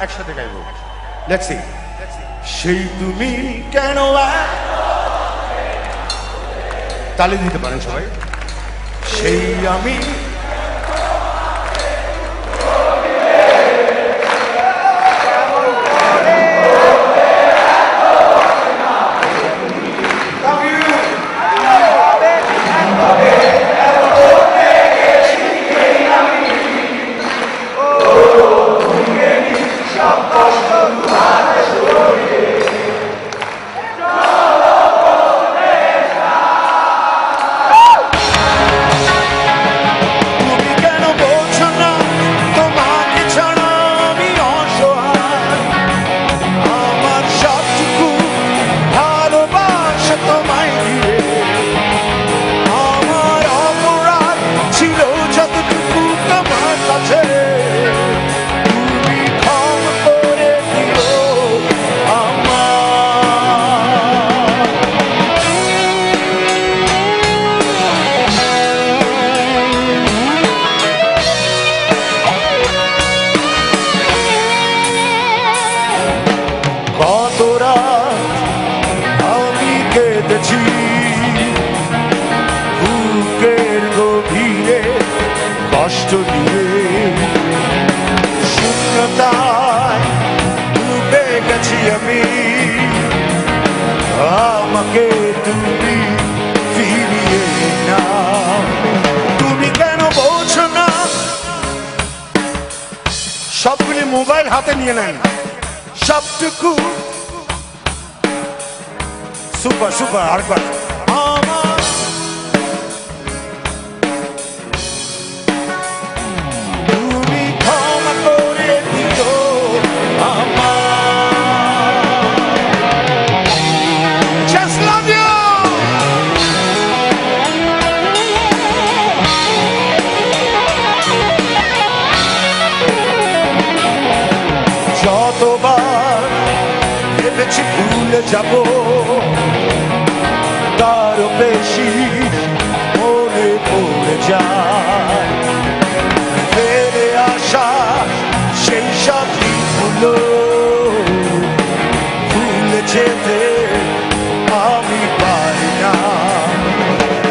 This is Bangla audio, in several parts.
একসাথে গাইবো। Let's see. সেই তুমি কেন তালি দিতে পারেন সবাই। সেই আমি বুকের গভীরে কষ্ট দিয়ে শূন্যতায় ডুবে গেছি আমি। আমাকে তুমি ফিরিয়ে নাও। তুমি কেন বলছো না? সবগুলি মোবাইল হাতে নিয়ে নেন। সবটুকু সুপার সুপার। আরেকবার। তুমি ক্ষমা করে দিও Just love you. যতবার ভেবেছি ভুলে যাবো তারও বেশি মনে পড়ে যায়। ফিরে আসা সেই সব দিনগুলো ভুলে যেতে আমি পারি না।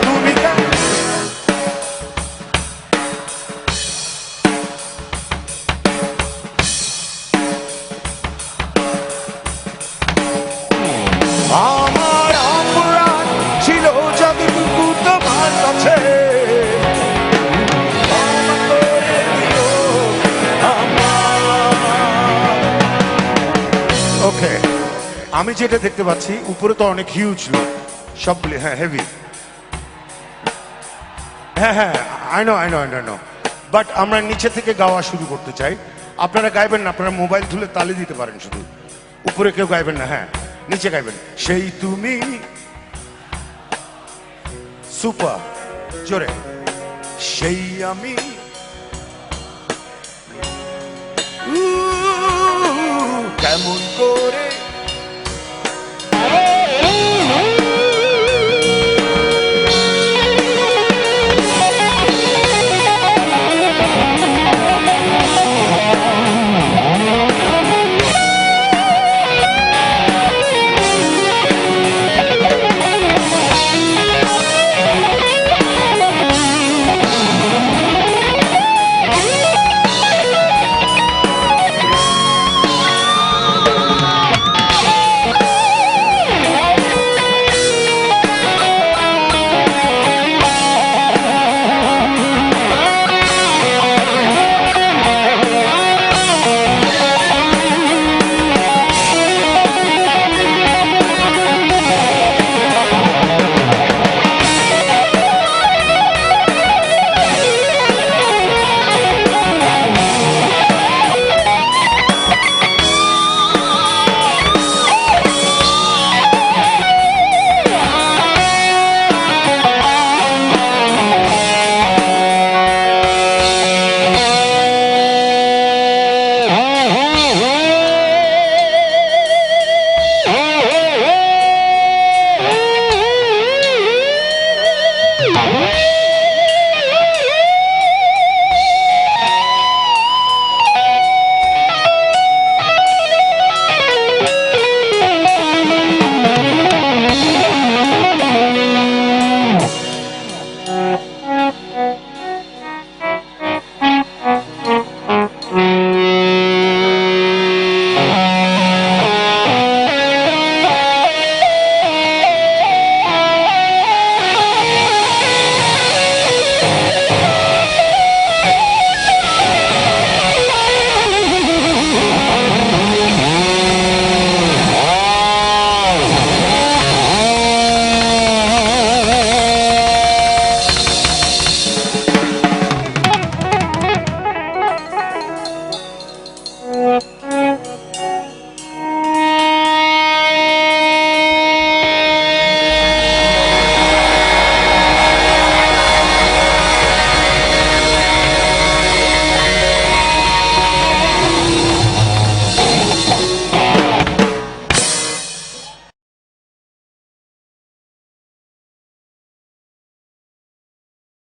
তুমি আমার অপরাধ ছিল যতটুকু তোমার কাছে। ওকে, আমি যেটা দেখতে পাচ্ছি উপরে তো অনেক হিউজ লোক সবগুলি। হ্যাঁ, হেভি। হ্যাঁ হ্যাঁ, আই নো। বাট আমরা নিচে থেকে গাওয়া শুরু করতে চাই। আপনারা গাইবেন না, আপনারা মোবাইল তুলে তালি দিতে পারেন শুধু। উপরে কেউ গাইবেন না। হ্যাঁ, নিচে গাইবেন। সেই তুমি সুপার জোরে। সেই আমি কেমন